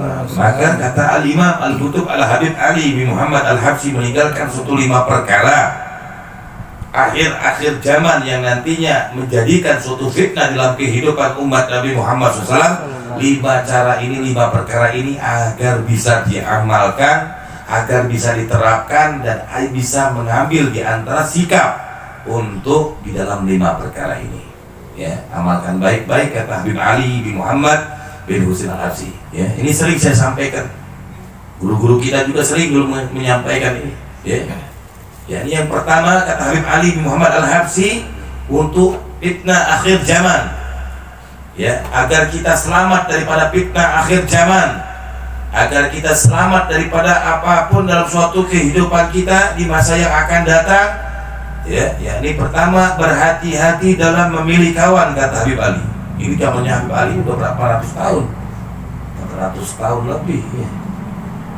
wasallam. Maka kata Al-Imam Al-Qutb Al-Habib Ali bin Muhammad Al-Habsyi meninggalkan suatu 5 perkara akhir-akhir zaman yang nantinya menjadikan suatu fitnah dalam kehidupan umat Nabi Muhammad SAW. 5 cara ini, 5 perkara ini agar bisa diamalkan, agar bisa diterapkan, dan bisa mengambil di antara sikap untuk di dalam 5 perkara ini. Ya, amalkan baik-baik kata Habib Ali bin Muhammad bin Husin Al-Habsyi. Ya, ini sering saya sampaikan. Guru-guru kita juga sering dulu menyampaikan ini. Ya, ini yang pertama kata Habib Ali bin Muhammad Al-Habsyi untuk fitnah akhir zaman. Ya, agar kita selamat daripada fitnah akhir zaman, agar kita selamat daripada apapun dalam suatu kehidupan kita di masa yang akan datang. Ya, ini pertama, berhati-hati dalam memilih kawan kata Habib Ali. Ini zamannya Habib Ali udah berapa ratus tahun, 400 tahun lebih. Ya.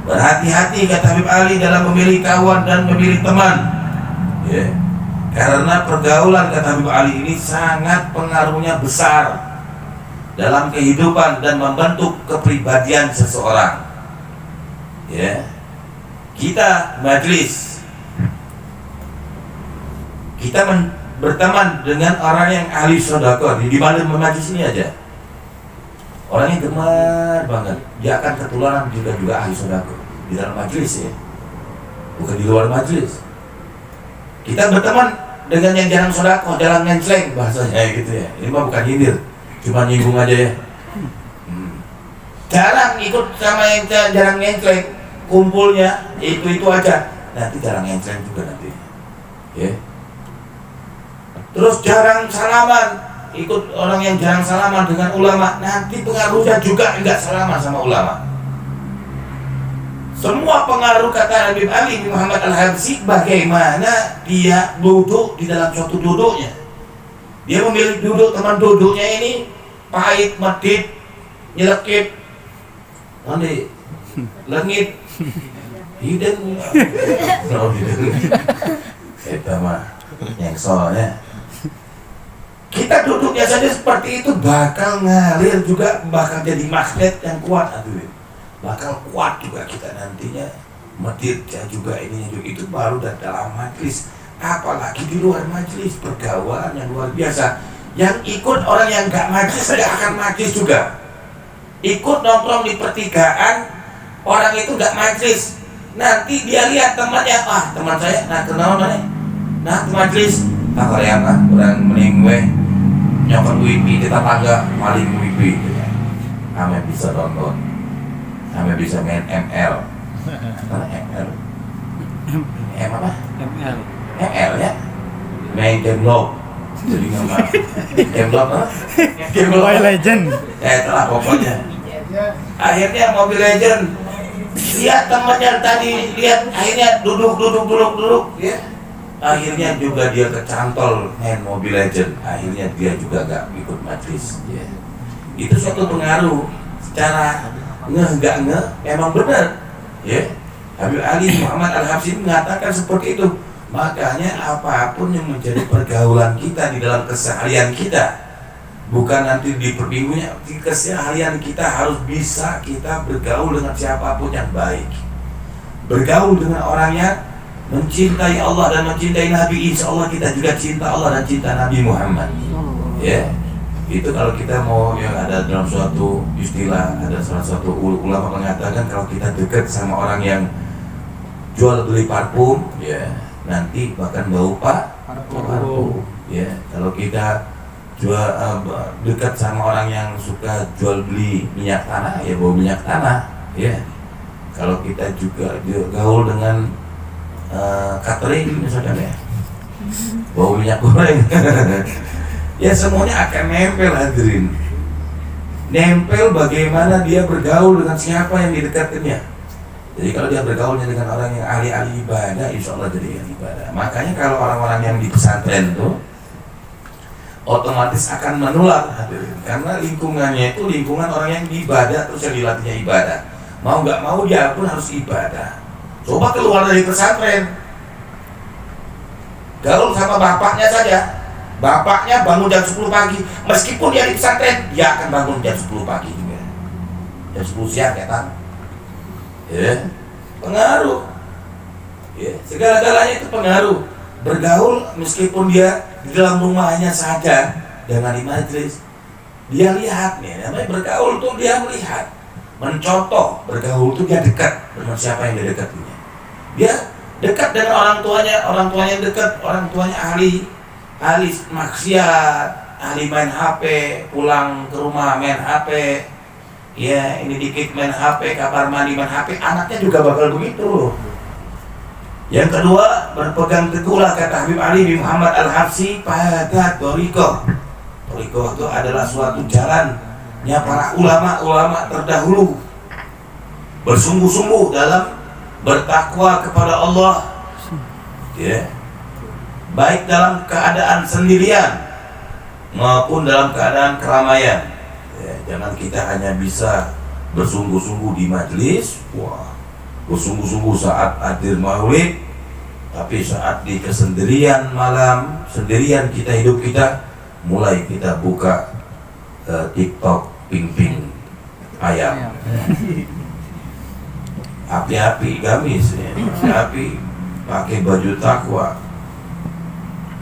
Berhati-hati kata Habib Ali dalam memilih kawan dan memilih teman. Ya. Karena pergaulan kata Habib Ali ini sangat pengaruhnya besar dalam kehidupan dan membentuk kepribadian seseorang. Ya. Kita majlis, kita berteman dengan orang yang ahli sedekah di mana majlis ini aja. Orangnya gemar banget, dia akan ketularan juga ahli sedekah di dalam majlis, ya, bukan di luar majlis. Kita berteman dengan yang jarang sedekah, jarang ngencleng bahasanya gitu ya. Ini mah bukan nyindir, cuma nyinggung aja ya. Jarang ikut sama yang jarang ngencleng, kumpulnya itu aja. Nanti jarang ngencleng juga nanti. Ya. Terus jarang salaman, ikut orang yang jarang salaman dengan ulama, nanti pengaruhnya juga enggak salaman sama ulama. Semua pengaruh kata Habib Ali bin Muhammad Al-Habsyi, bagaimana dia duduk di dalam suatu duduknya. Dia memilih duduk, teman duduknya ini pahit, medit, nyelekit, nanti lengit, hidung, kita mah yang soalnya. Kita duduknya saja seperti itu bakal ngalir juga, bakal jadi magnet yang kuat, bakal kuat juga kita nantinya. Meditnya juga ininya juga, itu baru dalam majlis, apalagi di luar majlis, pergaulan yang luar biasa. Yang ikut orang yang gak majlis gak akan majlis juga. Ikut nongkrong di pertigaan, orang itu gak majlis, nanti dia lihat temannya, teman saya, kenal mana? Majlis, kayak apa? Orang mending weh nyokot wifi kita tangga maling wifi, ame bisa download, ame bisa main ML, ML apa? ML ya, main game lob, jadi nggak game lob apa? Game Mobile Legend. Itulah pokoknya. Akhirnya Mobile Legend, lihat temannya tadi, lihat akhirnya duduk, ya. Akhirnya juga dia kecantol main Mobile Legend, akhirnya dia juga gak ikut majlis. Ya. Itu suatu pengaruh secara gak emang benar. Ya. Habib Ali Muhammad Al-Habsyi mengatakan seperti itu. Makanya apapun yang menjadi pergaulan kita di dalam keseharian kita, bukan nanti di perminggunya, di keseharian kita harus bisa kita bergaul dengan siapapun yang baik. Bergaul dengan orang yang mencintai Allah dan mencintai Nabi, insya Allah kita juga cinta Allah dan cinta Nabi Muhammad. Ya, itu kalau kita mau, yang ada dalam suatu istilah, ada salah satu ulama mengatakan kalau kita dekat sama orang yang jual beli parfum, ya nanti bahkan bau parfum. Ya, kalau kita dekat sama orang yang suka jual beli minyak tanah, ya bau minyak tanah. Ya, kalau kita juga gaul dengan catering misalkan ya, bau minyak goreng, ya semuanya akan nempel hadirin. Nempel bagaimana dia bergaul dengan siapa yang didekatinya. Jadi kalau dia bergaulnya dengan orang yang ahli-ahli ibadah, insya Allah jadi ahli ibadah. Makanya kalau orang-orang yang di pesantren itu otomatis akan menular hadirin, karena lingkungannya itu lingkungan orang yang ibadah, terus yang dilatihnya ibadah. Mau nggak mau dia pun harus ibadah. Coba keluar dari pesantren, gaul sama bapaknya saja. Bapaknya bangun jam 10 pagi, meskipun dia di pesantren, dia akan bangun jam 10 pagi juga. jam 10 siang ketan. Ya, pengaruh. Ya, segala-galanya itu pengaruh. Bergaul meskipun dia di dalam rumahnya saja dengan di majelis, dia lihat nih, namanya bergaul tuh dia melihat, mencontoh. Bergaul tuh dia dekat dengan siapa yang dia dekat punya. Dia dekat dengan orang tuanya dekat, orang tuanya ahli maksiat, ahli main HP, pulang ke rumah main HP, ya ini dikit main HP, kamar mandi main HP, anaknya juga bakal begitu. Yang kedua, berpegang teguhlah kata Habib Ali bin Muhammad Al-Habsyi pada thariqah. Thariqah itu adalah suatu jalannya para ulama terdahulu, bersungguh-sungguh dalam bertakwa kepada Allah, ya, baik dalam keadaan sendirian maupun dalam keadaan keramaian. Ya, jangan kita hanya bisa bersungguh-sungguh di majelis, bersungguh-sungguh saat hadir maulid, tapi saat di kesendirian malam, sendirian hidup kita, mulai kita buka TikTok ping-ping ayam, api-api gamis, api pakai baju takwa,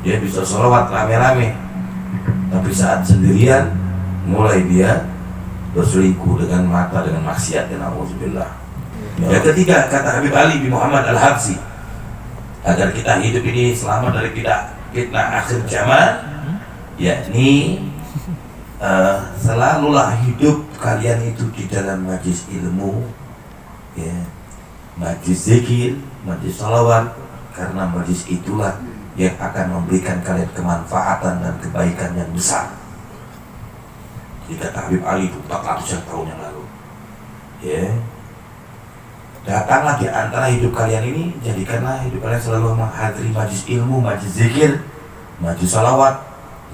dia bisa sholawat rame-rame, tapi saat sendirian mulai dia berselingkuh dengan mata, dengan maksiat, dan auzubillah. Yang ketiga, kata Habib Ali bin Muhammad Al-Habsyi, agar kita hidup ini selamat dari fitnah akhir zaman, yakni selalulah hidup kalian itu di dalam majlis ilmu, ya, majlis zikir, majlis salawat, karena majlis itulah yang akan memberikan kalian kemanfaatan dan kebaikan yang besar. Jadi kata Habib Ali itu 400 tahun yang lalu, ya, datanglah di antara hidup kalian ini, jadikanlah hidup kalian selalu menghadiri majlis ilmu, majlis zikir, majlis salawat,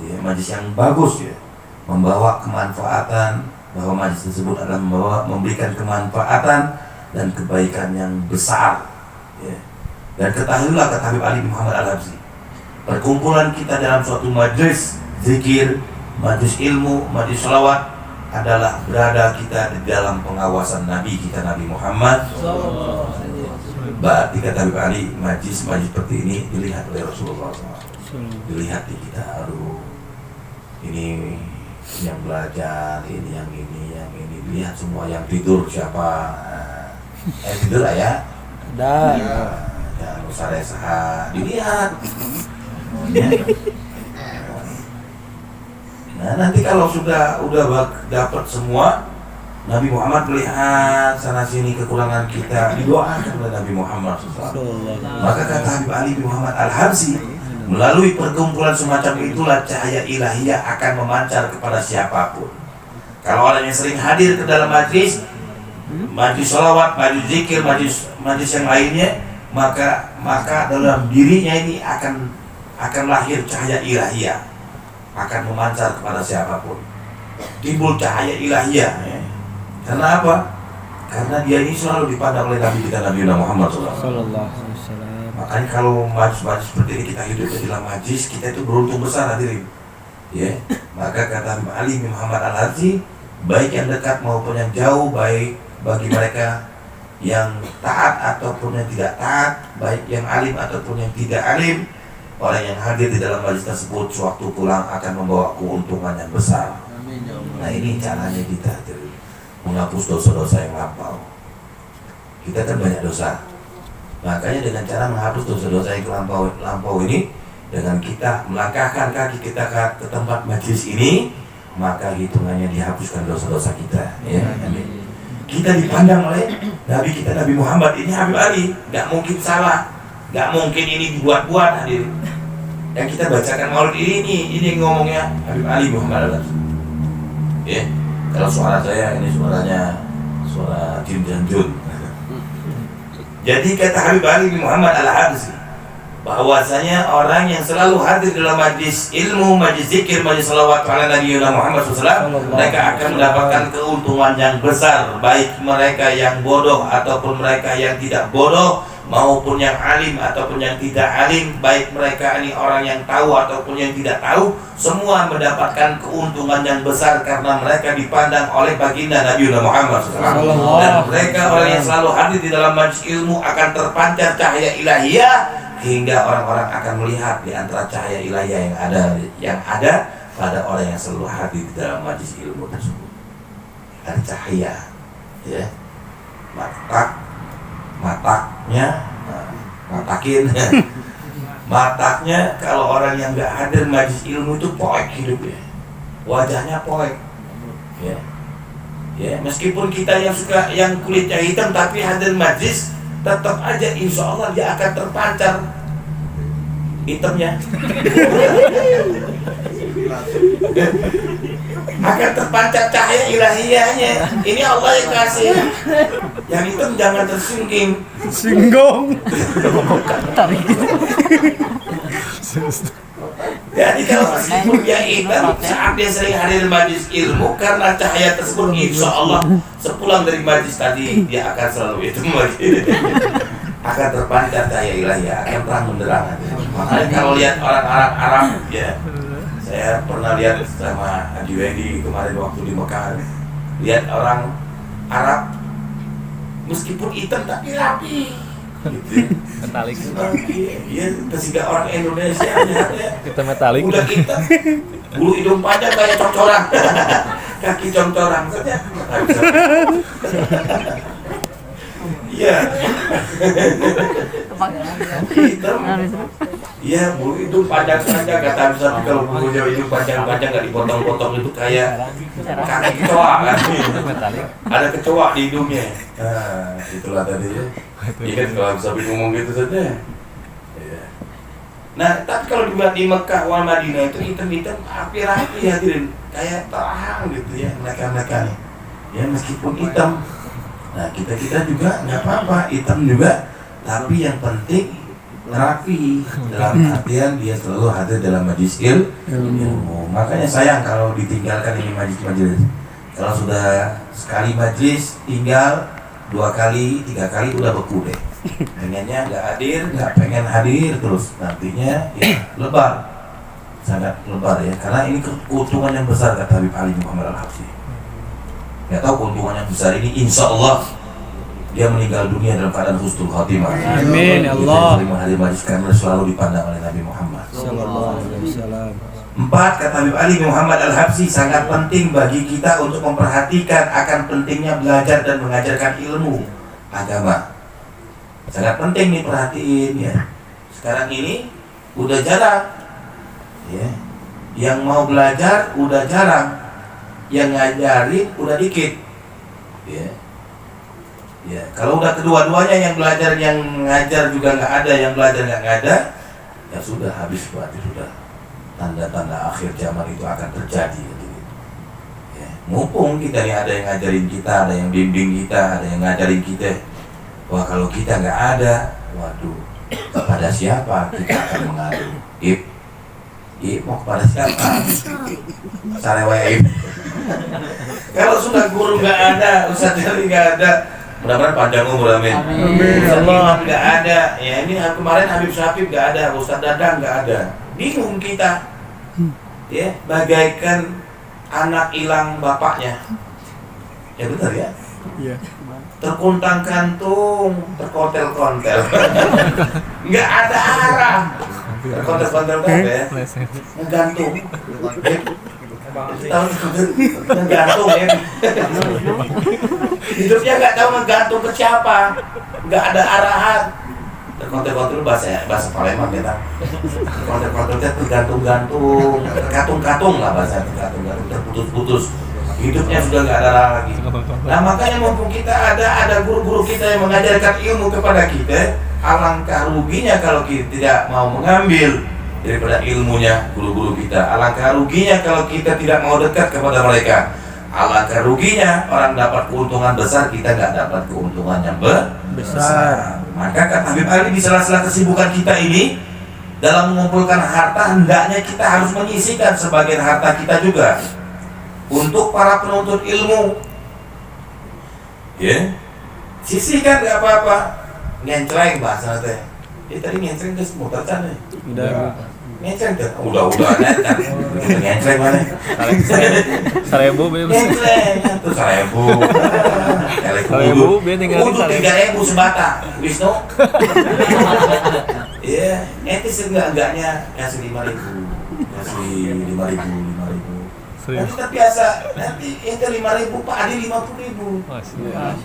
ya, majlis yang bagus, ya, membawa kemanfaatan, bahwa majlis tersebut adalah memberikan kemanfaatan dan kebaikan yang besar, ya. Dan ketahuilah kata Habib Ali bin Muhammad Al-Habsyi, perkumpulan kita dalam suatu majlis zikir, majlis ilmu, majlis salawat adalah berada kita di dalam pengawasan Nabi kita, Nabi Muhammad. Berarti kata Habib Ali, majlis seperti ini dilihat oleh Rasulullah SAW. Dilihat di kita, aduh, ini yang belajar, ini yang ini, lihat semua. Yang tidur siapa? Tidur ya? Jangan usah resah, dilihat. Nah, nanti kalau sudah dapat semua, Nabi Muhammad melihat sana sini kekurangan kita, didoakan oleh Nabi Muhammad SAW. Maka kata Habib Ali bin Muhammad Al-Habsyi, melalui perkumpulan semacam itulah cahaya ilahiyah akan memancar kepada siapapun. Kalau orang yang sering hadir ke dalam majlis sholawat, majlis zikir, majlis yang lainnya, maka dalam dirinya ini akan lahir cahaya ilahiyah, akan memancar kepada siapapun. Timbul cahaya ilahiyah, ya. Karena apa? Karena dia ini selalu dipandang oleh Nabi kita, Nabi Muhammad SAW. Makanya kalau majlis seperti ini kita hidup di dalam majlis, kita itu beruntung besar hadirin, ya. Maka kata Ali bin Muhammad Al-Habsyi, baik yang dekat maupun yang jauh, baik bagi mereka yang taat ataupun yang tidak taat, baik yang alim ataupun yang tidak alim, orang yang hadir di dalam majlis tersebut sewaktu pulang akan membawa keuntungan yang besar. Nah, ini caranya kita menghapus dosa-dosa yang lampau. Kita kan banyak dosa, makanya dengan cara menghapus dosa-dosa yang lampau ini, dengan kita melangkahkan kaki kita ke tempat majlis ini, maka hitungannya dihapuskan dosa-dosa kita, ya. Kita dipandang oleh Nabi kita, Nabi Muhammad ini, Habib Ali, gak mungkin salah, gak mungkin ini dibuat-buat hadirin. Yang kita bacakan maulid ini ngomongnya Habib Ali Muhammad Al-Habsyi, ya. Kalau suara saya ini suara Jin dan Jun. Jadi kata Habib Ali bin Muhammad Al-Habsyi, bahwasanya orang yang selalu hadir dalam majlis ilmu, majlis zikir, majlis salawat pada Nabi Muhammad SAW, mereka akan mendapatkan keuntungan yang besar, baik mereka yang bodoh ataupun mereka yang tidak bodoh, maupun yang alim ataupun yang tidak alim, baik mereka ini orang yang tahu ataupun yang tidak tahu, semua mendapatkan keuntungan yang besar karena mereka dipandang oleh baginda Nabi Muhammad SAW. Dan mereka orang yang selalu hadir di dalam majelis ilmu akan terpancar cahaya ilahiyah, hingga orang-orang akan melihat di antara cahaya ilahiyah yang ada pada orang yang selalu hadir di dalam majelis ilmu tersebut. Ada cahaya, ya, mataknya kalau orang yang nggak hadir majelis ilmu itu poek hidupnya, wajahnya poek, ya, ya, meskipun kita yang kulitnya hitam tapi hadir majelis, tetap aja insya Allah dia akan terpancar hitamnya. Akan terpancar cahaya ilahiyahnya. Ini Allah yang kasih. Yang hitam jangan tersinggung. Jadi kalau meskipun dia hitam, saat dia sering hadir majelis ilmu, karena cahaya tersebut insya Allah sepulang dari majelis tadi dia akan selalu hitam lagi. Akan terpancar cahaya ilahiyah, akan terang benderang. Makanya kalau lihat orang-orang Arab, ya, saya pernah lihat sama Haji Wendy kemarin waktu di Mekah, lihat orang Arab meskipun hitam tapi rapi, gitu. Metalik. Iya, kesiga orang Indonesia ya. Kita metalik. Udah hitam, bulu hidung panjang kayak concorang, kaki concorang saja. Iya. Hitam. Iya, bulu hidung panjang-panjang, kata bisa, kalau bulunya hidung panjang-panjang nggak dipotong-potong itu kayak kaki kecoa kan? Ada kecoa di hidungnya. Nah, itulah tadi ya. Ingat kalau bisa ngomong gitu saja. Ya. Nah, tapi kalau di Mekah wal Madinah itu hitam-hitam rapi-rapi hadirin, kayak terang gitu ya mereka nih. Ya meskipun hitam. Nah, kita juga nggak apa-apa, hitam juga, tapi yang penting rapi, dalam artian dia selalu hadir dalam majelis ilmu. Makanya sayang kalau ditinggalkan ini majelis. Kalau sudah sekali majelis tinggal, 2 kali, 3 kali udah beku deh. Pengennya nggak hadir, nggak pengen hadir terus, nantinya ya lebar, sangat lebar ya. Karena ini keuntungan yang besar kata Habib Ali Muhammad Al-Habsyi. Nggak tahu keuntungan yang besar ini, insya Allah dia meninggal dunia dalam keadaan husnul khotimah. Amin ya Allah. Hadir majlis karena selalu dipandang oleh Nabi Muhammad. 4, kata Habib Ali Muhammad Al-Habsyi, sangat penting bagi kita untuk memperhatikan akan pentingnya belajar dan mengajarkan ilmu agama. Sangat penting nih, perhatiin ya. Sekarang ini udah jarang, ya. Yang mau belajar udah jarang, yang ngajarin udah dikit, ya. Ya, kalau udah kedua-duanya, yang belajar yang ngajar juga nggak ada, yang belajar nggak ada, ya sudah habis, berarti sudah tanda-tanda akhir zaman itu akan terjadi. Gitu. Ya, mumpung kita nih ada yang ngajarin kita, ada yang bimbing kita, ada yang ngajarin kita. Wah, kalau kita nggak ada, waduh, kepada siapa kita akan mengadu? Mau kepada siapa? Sarewaib. Kalau sudah guru nggak ada, ustadz jadi nggak ada. Mudah-mudahan panjang umur, amin. Ustaz Imam nggak ada, ya ini kemarin Habib Syafib nggak ada, Ustaz Dadang nggak ada, bingung kita, ya bagaikan anak hilang bapaknya, ya benar ya, terkuntang kantung, terkontel-kontel, nggak ada arah, terkontel-kontel apa ya, ngegantung. Ngegantung ya, hidupnya nggak tahu ngegantung ke siapa, nggak ada arahan. Terkontel-kontel bahasa Palembang ya, terkontel-kontelnya tergantung-gantung, terkatung-katung lah bahasa, tergantung-gantung, terputus-putus. Hidupnya sudah nggak ada arah lagi. Nah makanya mumpung kita ada guru-guru kita yang mengajarkan ilmu kepada kita, alangkah ruginya kalau kita tidak mau mengambil daripada ilmunya guru-guru kita. Alangkah ruginya kalau kita tidak mau dekat kepada mereka. Alangkah ruginya orang dapat keuntungan besar, kita nggak dapat keuntungan yang besar. Maka kata Habib Ali, di sela-sela kesibukan kita ini dalam mengumpulkan harta, hendaknya kita harus menyisihkan sebagian harta kita juga untuk para penuntut ilmu. Ya, sisihkan nggak apa-apa. ngencreng bahasa teh. Dia tadi ngencreng terus muter can nih. Udah. Ngencreng tuh. Udah ngencreng. Ngencreng mana? 1000 bebas. Ngencreng tuh 1000. 1000 biar tinggal 3000 sebatang. Wisnu. Iya, ente enggaknya kasih 5.000. Kasih 5.000. Nanti terbiasa, nanti ente 5.000, Pak Adi 50.000.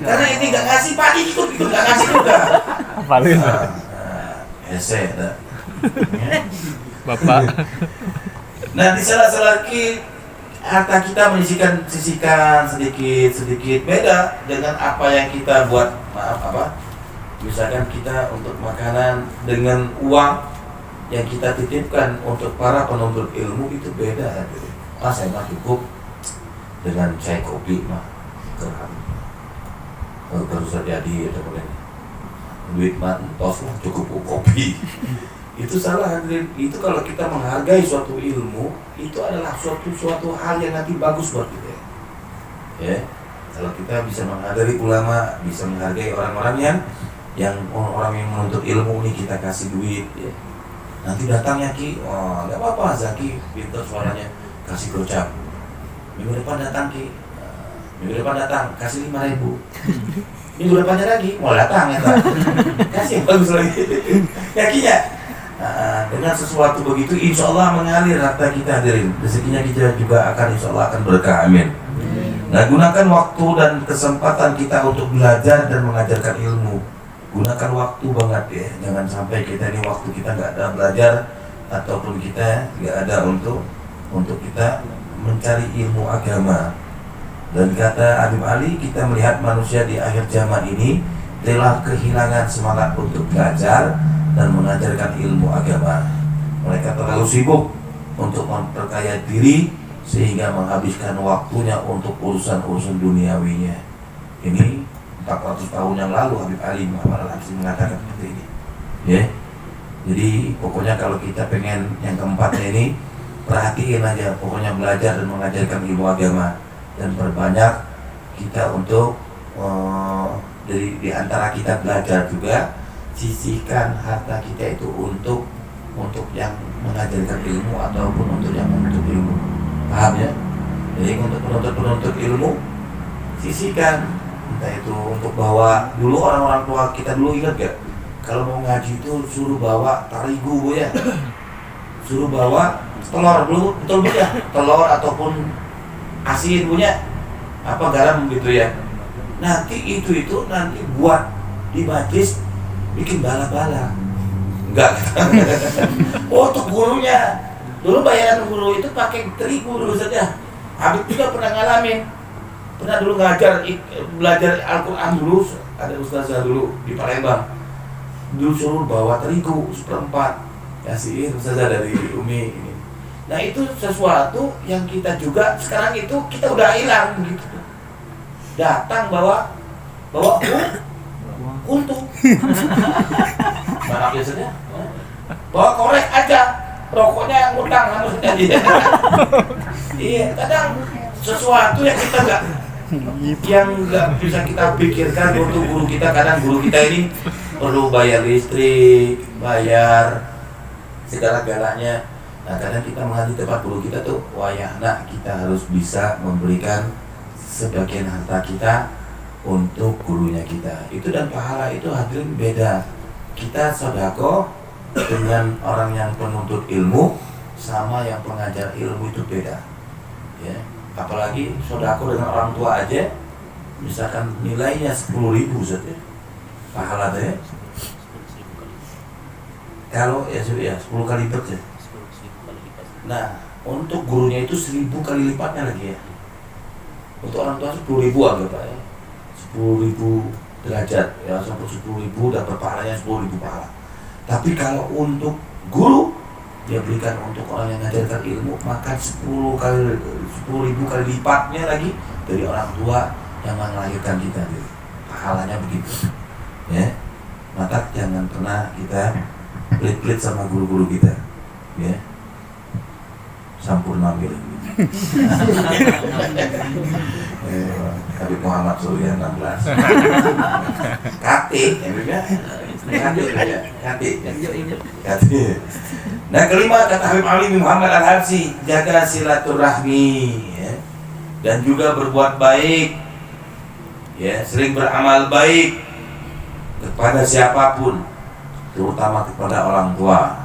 Karena ente nggak ngasih, Pak Adi ikut nggak ngasih juga. Paling. Ese, dah. Bapak. Nah di salah-salah harta kita sisihkan sedikit beda dengan apa yang kita buat. Misalkan kita untuk makanan dengan uang yang kita titipkan untuk para penuntut ilmu itu beda. Saya mah cukup dengan chai kopi mah keram. Kalau terjadi ada boleh duit mah tos lah cukup kopi. Itu salah. Itu kalau kita menghargai suatu ilmu itu adalah suatu hal yang nanti bagus buat kita. Ya, kalau kita bisa menghargai ulama, bisa menghargai orang-orang yang menuntut ilmu nih, kita kasih duit. Ya. Nanti datangnya Ki, nggak apa-apa Zaki, pintar suaranya, kasih gocap. Minggu depan datang Ki, minggu depan datang, kasih 5.000. Minggu depannya lagi, mau datang ya Pak, kasih bagus lagi. Yakinnya, dengan sesuatu begitu, insya Allah mengalir harta kita hadirin. Rezekinya kita juga akan insya Allah akan berkah, amin. Nah, gunakan waktu dan kesempatan kita untuk belajar dan mengajarkan ilmu. Gunakan waktu banget ya, jangan sampai kita ini waktu kita nggak ada belajar ataupun kita nggak ada untuk kita mencari ilmu agama. Dan kata Habib Ali, kita melihat manusia di akhir zaman ini telah kehilangan semangat untuk belajar dan mengajarkan ilmu agama. Mereka terlalu sibuk untuk memperkaya diri sehingga menghabiskan waktunya untuk urusan-urusan duniawinya. Ini 400 tahun yang lalu Habib Ali Muhammad Al-Habsyi mengatakan seperti ini. Ya. Jadi pokoknya kalau kita pengen yang keempatnya ini, perhatiin aja, pokoknya belajar dan mengajarkan ilmu agama, dan perbanyak kita untuk di antara kita belajar juga sisihkan harta kita itu untuk yang mengajarkan ilmu ataupun untuk yang menuntut ilmu. Paham ya? Jadi untuk penuntut ilmu sisihkan. Entah itu untuk bawa, dulu orang-orang tua kita dulu ingat gak? Kalau mau ngaji itu suruh bawa tarigu ya, suruh bawa telur dulu, betul ya, telur ataupun asin punya apa garam gitu ya. Nanti itu nanti buat di majlis bikin bala-bala. Enggak. Oh untuk gurunya, dulu bayaran guru itu pakai terigu dulu saja. Habib juga pernah ngalamin. Pernah dulu belajar Al-Quran dulu, ada ustazah dulu di Palembang. Dulu suruh bawa terigu seperempat, kasihin ustazah dari Umi ini. Nah itu sesuatu yang kita juga sekarang itu kita udah hilang gitu. Datang bawa untung. Mana biasanya? Bawa korek aja, rokoknya ngutang maksudnya dia. Iya, kadang sesuatu yang kita nggak bisa kita pikirkan untuk guru kita. Kadang guru kita ini perlu bayar listrik, bayar segala-galanya. Nah kadang kita mengaji tempat guru kita tuh, wayahna kita harus bisa memberikan sebagian harta kita untuk gurunya kita. Itu dan pahala itu hadirin beda. Kita sedekah dengan orang yang penuntut ilmu sama yang pengajar ilmu itu beda. Ya. Apalagi sodako dengan orang tua aja, misalkan nilainya 10.000 saja pahala deh. Kalau ya 10 kali lipat ya. Nah untuk gurunya itu 1.000 kali lipatnya lagi ya. Untuk orang tua 10.000 anggap ya, 10.000 derajat ya, sampai 10.000 dapat pahalanya 10.000 pahala. Tapi kalau untuk guru dia berikan untuk orang yang mengajarkan ilmu, maka 10.000 kali lipatnya lagi dari orang tua yang melahirkan kita. Pahalanya begitu ya. Maka jangan pernah kita pelit-pelit sama guru-guru kita ya. Sampurna milih Habib Muhammad Surya 16 Kati ya, Ganti aja, ganti. Nah kelima kata Habib Ali bin Muhammad Al-Habsyi, jaga silaturahmi ya. Dan juga berbuat baik ya, sering beramal baik kepada siapapun, terutama kepada orang tua.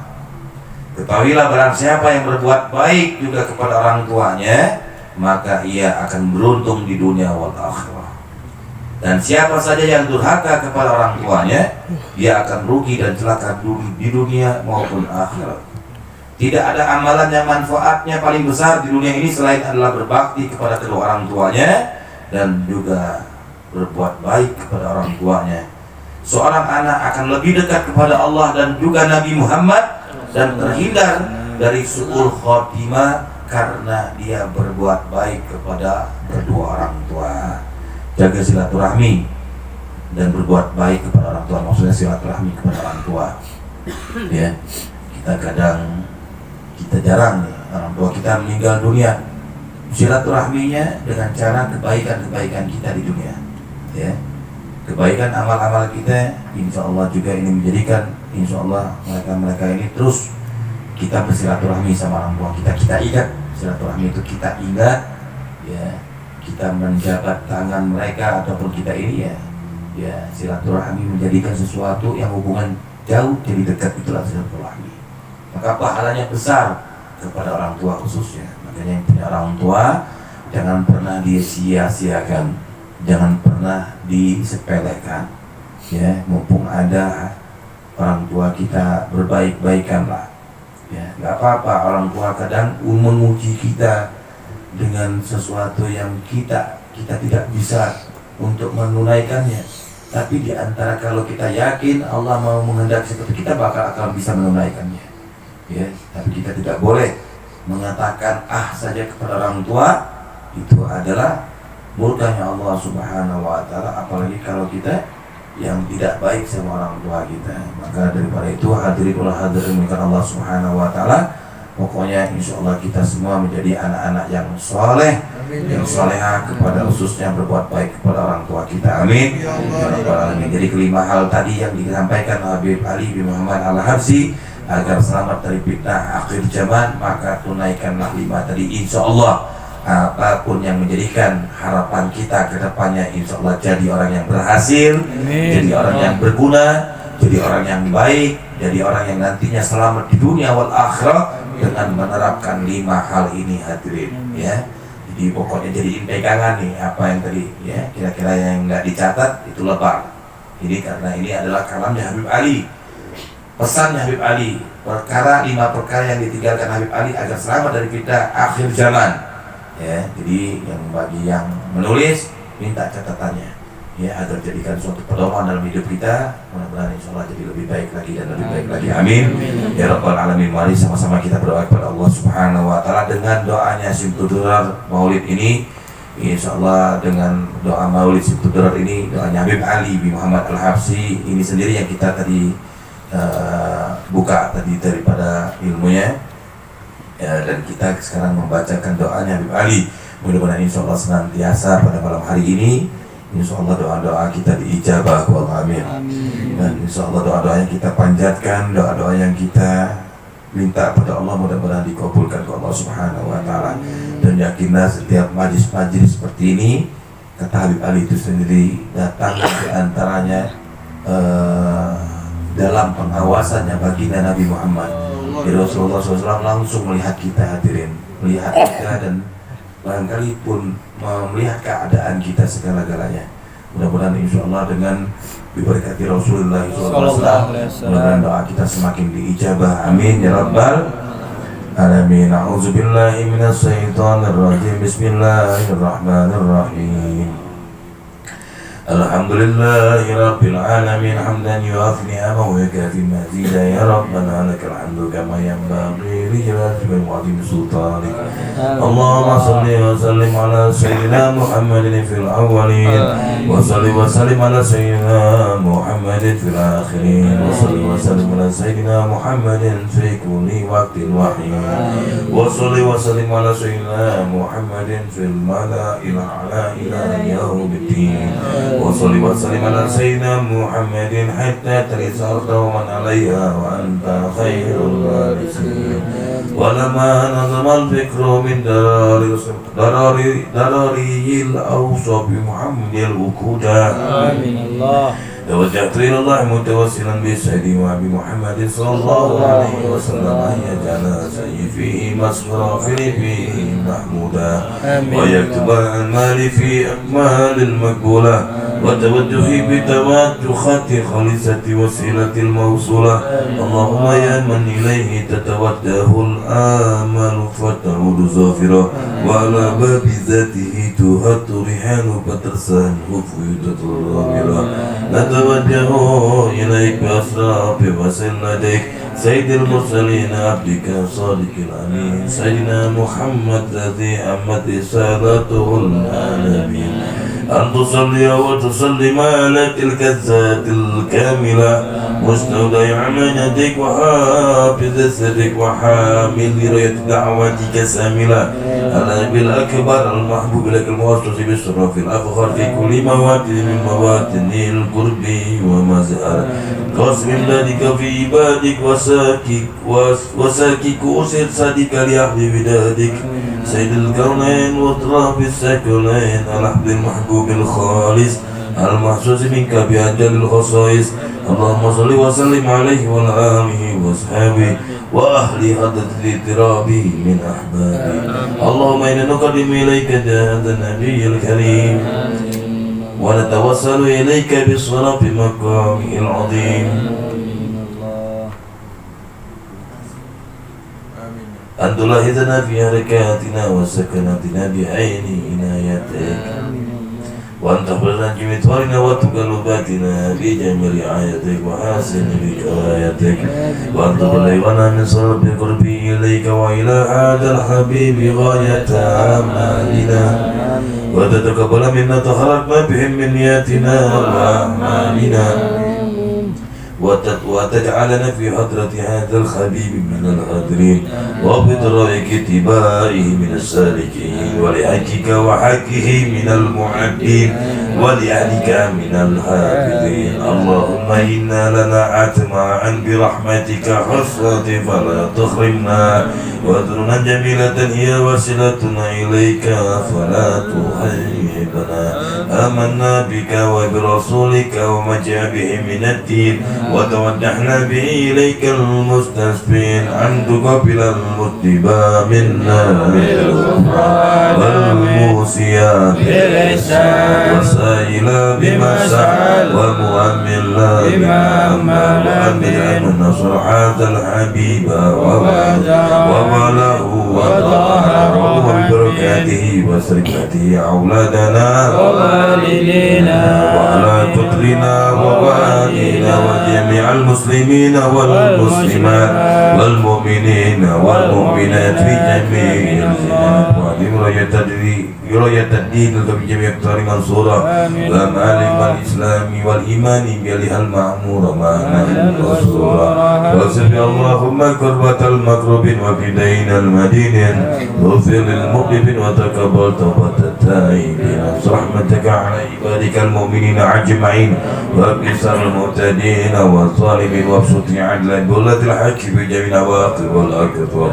Ketahuilah barang siapa yang berbuat baik juga kepada orang tuanya, maka ia akan beruntung di dunia wal akhirah. Dan siapa saja yang durhaka kepada orang tuanya, dia akan rugi dan celaka di dunia maupun akhirat. Tidak ada amalan yang manfaatnya paling besar di dunia ini selain adalah berbakti kepada kedua orang tuanya dan juga berbuat baik kepada orang tuanya. Seorang anak akan lebih dekat kepada Allah dan juga Nabi Muhammad dan terhindar dari su'ul khotimah karena dia berbuat baik kepada kedua orang tua. Jaga silaturahmi dan berbuat baik kepada orang tua, maksudnya silaturahmi kepada orang tua ya. Kita jarang nih, orang tua kita meninggal dunia, silaturahminya dengan cara kebaikan-kebaikan kita di dunia ya. Kebaikan amal-amal kita, insya Allah juga ini menjadikan insya Allah mereka ini terus kita bersilaturahmi sama orang tua kita. Kita ingat silaturahmi itu, kita ingat ya, kita menjabat tangan mereka ataupun kita ini ya silaturahmi menjadikan sesuatu yang hubungan jauh jadi dekat, itulah silaturahmi. Maka pahalanya besar kepada orang tua khususnya. Makanya yang punya orang tua jangan pernah disia-siakan, jangan pernah disepelekan ya. Mumpung ada orang tua kita, berbaik-baikanlah ya. Gak apa-apa orang tua kadang memuji kita dengan sesuatu yang kita tidak bisa untuk menunaikannya, tapi di antara kalau kita yakin Allah mau menghendaki seperti kita bakal akan bisa menunaikannya ya. Tapi kita tidak boleh mengatakan saja kepada orang tua, itu adalah murkanya Allah Subhanahu wa taala, apalagi kalau kita yang tidak baik sama orang tua kita. Maka daripada itu hadirin Allah Subhanahu wa taala, pokoknya insya Allah kita semua menjadi anak-anak yang soleh, yang soleha kepada khususnya berbuat baik kepada orang tua kita. Amin ya rabbal alamin. Jadi kelima hal tadi yang disampaikan Habib Ali bin Muhammad Al-Habsyi agar selamat dari fitnah akhir zaman, maka tunaikanlah lima tadi insya Allah. Apapun yang menjadikan harapan kita ke depannya, insya Allah jadi orang yang berhasil, jadi orang yang berguna, jadi orang yang baik, jadi orang yang nantinya selamat di dunia wal akhirah dengan menerapkan lima hal ini hadirin ya. Jadi pokoknya jadiin pegangan nih apa yang tadi ya, kira-kira yang nggak dicatat itu lebar. Ini karena ini adalah kalamnya Habib Ali, pesannya Habib Ali, lima perkara yang ditinggalkan Habib Ali agar selamat dari fitnah akhir zaman ya. Jadi yang bagi yang menulis minta catatannya ya, agar jadikan suatu pedoman dalam hidup kita. Mudah-mudahan insya Allah jadi lebih baik lagi dan lebih baik lagi. Amin ya rabbal alamin. Mari sama-sama kita berdoa kepada Allah Subhanahu wa taala dengan doanya Simtudurar Maulid ini. Insya Allah dengan doa Maulid Simtudurar ini, doanya Habib Ali bin Muhammad Al-Habsyi ini sendiri yang kita tadi buka tadi daripada ilmunya ya, dan kita sekarang membacakan doanya Habib Ali. Mudah-mudahan insya Allah senantiasa pada malam hari ini insya Allah doa-doa kita diijabah Allah, amin. Dan insya Allah doa-doa yang kita panjatkan, doa-doa yang kita minta pada Allah mudah-mudahan dikabulkan oleh Allah Subhanahu wa taala. Dan yakinlah setiap majlis-majlis seperti ini, kata Habib Ali itu sendiri, datang di antaranya dalam pengawasannya baginda Nabi Muhammad. Jadi Rasulullah SAW langsung melihat kita hadirin, melihat kita dan barangkali pun melihat keadaan kita segala-galanya. Mudah-mudahan insya Allah dengan diberkati Rasulullah SAW, mudah-mudahan doa kita semakin diijabah. Amin ya rabbal alamin. A'udzubillahi minasyaitonirrajim. Bismillahirrahmanirrahim. Alhamdulillahi rabbil alamin hamdan yu'afi ni'amahu wa yukafi mazida ya rabbana lakal hamdu kama yanbaghi بجلالك وعظيم سلطانك. اللهم صل وسلم على سيدنا محمد في الأولين وصل وسلم على سيدنا محمد في الآخرين وصل وسلم على سيدنا محمد في كل وقت وحين وصل وسلم على سيدنا محمد في الملأ الأعلى إلى يوم الدين وصل وسلم على سيدنا محمد حتى ترث الأرض ومن عليها وأنت خير الوارثين. ولما نظم الفكر من دراري الأوصى بمحمد الوقودا آمين الله. توجهت إلى الله متوسلا بسيدي وأبي محمد صلى الله عليه وسلم أن يجعل سيفه مسخرا في فيه محمودا ويكتب أعمالي في أكمال المقبولة وتوجهي بتوجهات خالصة وسيلة الموصولة. اللهم يا من إليه تتوجه الآمال فتعود زافرة وعلى باب ذاته تهت ريحان فترسل وفيدة الغامرة. نتوجه إليك بأسراب وسل لديك سيد المرسلين عبدك صادق الأمين سيدنا محمد الذي أمت رسالته العالمين أن تصلي وتسلم على تلك الذات الكاملة مستودع أمانتك وحافظ سرك وحامل راية دعوتك ساملة الأب الأكبر المحبوب لك الموصف بالشرف الأفخر في كل مواد من مواد القرب ومزهر قسم ذلك في عبادك وساكك أسر صديق لأهل بدادك سيد الكونين وطراب السكنين الأحد المحبوب الخالص المحسوس منك بأجل الخصائص. اللهم صل وسلم عليه وعلى آله وأصحابه وأهل حضرة الاضطراب من أحبابه. اللهم إنا نقدم إليك هذا النبي الكريم ونتوسل إليك بصلاة مقامه العظيم أن تلاحظنا في حركاتنا وسكناتنا بعين عنايتك وأن تحفظنا بمطهرنا وتقلباتنا بجميع رعايتك وحسن بكرايتك وأن تبلغنا من صرف قربي إليك وإلى هذا الحبيب غاية آمالنا وتتقبل منا تخرجنا بهم من نياتنا وأعمالنا وتجعلنا في حضرة هذا الخبيب من الحاضرين وبطرائق اتباعه من السالكين ولحقك وحقه من المعدين ولأهلك من الحافظين. اللهم إنا لنا أطماعا برحمتك حسرة فلا تخرمنا وذرنا جميلة هي وسيلتنا إليك فلا تخيبنا. آمنا بك وبرسولك وما جاء به من الدين وتوجهنا به إليك المستسبين أن تقبل المتبى منا والموسيا وسائل بما سعى ومؤملا بما أمل وأن نصر هذا الحبيب ووله وظهره وبركاته وسركته أولادنا ووالدينا وعلى قدرنا ووالدينا وجميع المسلمين والمسلمات والمؤمنين والمؤمنات في جميع الزمان وراية الدين بجميع الطريق منصورة ومعالم الإسلام والإيمان بها المعمورة معنا المنصورة وسبح اللهم كربة المكروبين وفدين المدينين واغفر للمذنبين وتقبل توبة التائبين رحمتك على عبادك المؤمنين أجمعين وابصر المعتدين والظالمين وابسط عدلا بولة الحق بجميع العواقب والأكثر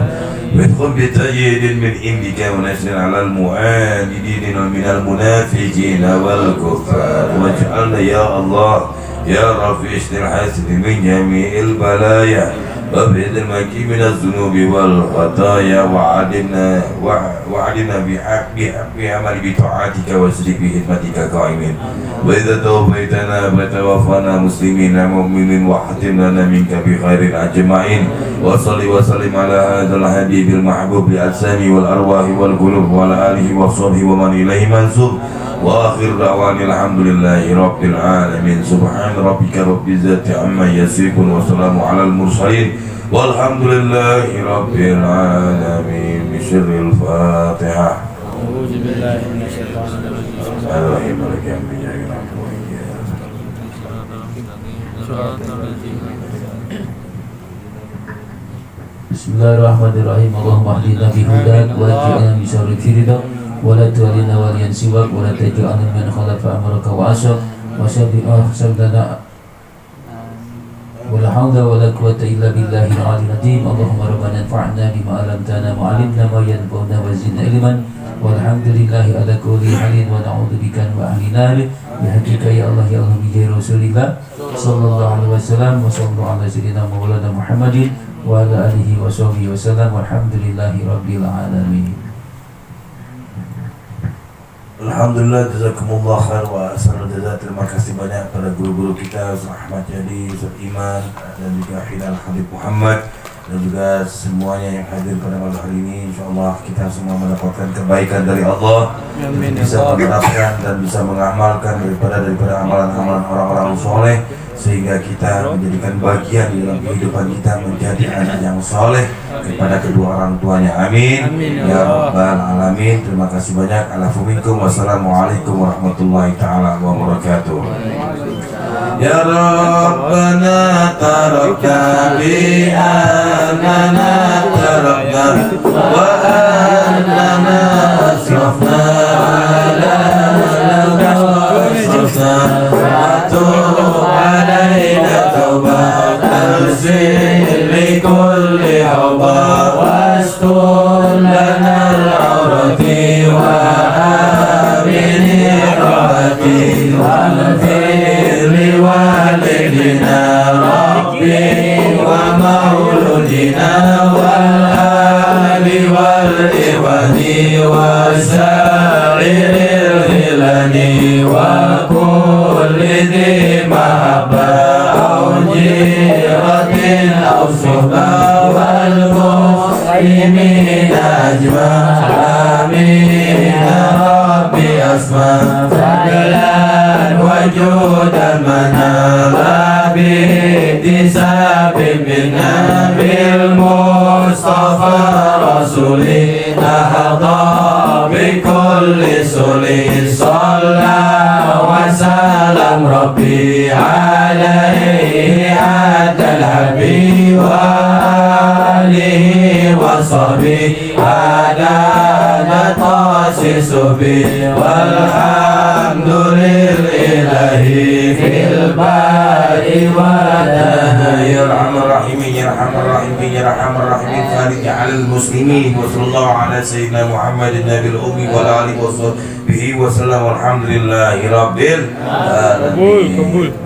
وادخل بتأييد من عندك ونشر على المعاندين من المنافقين والكفار واجعلنا يا الله يا رب اشتر الحاسد من جميع البلايا وابعد المكي من الذنوب والخطايا وعدنا بعمل بطاعتك واسلك بخدمتك قائمين وإذا توفيتنا فتوفنا مسلمين مؤمنين واختم لنا منك بخير أجمعين وصل وسلم على هذا الحبيب المحبوب بالأجسام والأرواح والقلوب وعلى آله وصحبه ومن إليه منسوب وآخر دعوان الحمد لله رب العالمين. سبحان ربك رب العزة عما يصفون وسلام على المرسلين walhamdulillahi rabbil alamin. Bismillahil Fatihah. A'udzu billahi minasyaitonir rajim. Bismillahirrahmanirrahim. Allahumma hdina bihudak wa ja'alna min syarri firdak wa la tu'alina waliyan siwak wa la taj'alna min khalafa amraka wa asyak wa syarri ahsadana wa la hawla wa la quwwata illa billahil aliyyil azim. Allahumma rabbana anfa'na bima 'allamtana wa 'allimna ma yanfa'una wa zidna ilman walhamdulillahi ala kulli halin wa na'udzu bika min ahli nar bihaqika ya Allah ya Allah bi Rasulillah sallallahu alaihi wasallam wa sallallahu ala sayyidina Maulana Muhammadin wa ala alihi wa sahbihi wasallam walhamdulillahi rabbil alamin. Alhamdulillah, jazakumullah khair wa asal jazaa. Terima kasih banyak pada guru-guru kita, Ustaz Ahmad Jadi, Ustaz Iman, dan juga Hilal Habib Muhammad, dan juga semuanya yang hadir pada malam hari ini. InsyaAllah kita semua mendapatkan kebaikan dari Allah, bisa menerapkan dan bisa mengamalkan daripada amalan-amalan orang-orang soleh, sehingga kita menjadikan bagian di dalam kehidupan kita menjadi anak yang soleh kepada kedua orang tuanya. Amin. Ya Rabbal Alamin. Terima kasih banyak. Alafuminkum. Wassalamualaikum warahmatullahi ta'ala wabarakatuh. Ya Rabbana tarakna bi annana tarakna wa annana asrafna ala asrafna wa tub alaina tawbatan likulli hawba wastur lana al-awrati wa amini rahmati wal walidina rabbi wa mauludina wal ali wal iwani wa sa'iril hilani wa kulli dhi mahabba au jiratin au suhba wal muslimin ajma' amin ya rabbi asma fadlan wajudan manala bi'tisabim minna bil mustafa rasuli nahadha bikulli suli salla wa salam rabbi alaihi adal habib wa alihi wa sahbihi adana tasisu bi walhamdulillahi fil bari wa ya arhamar rahimin ya arhamar rahimin ya arhamar rahimin farij al muslimin wa sallallahu ala sayyidina Muhammadin nabil ummi wa alihi wa sahbihi wa sallam walhamdulillahi rabbil alamin.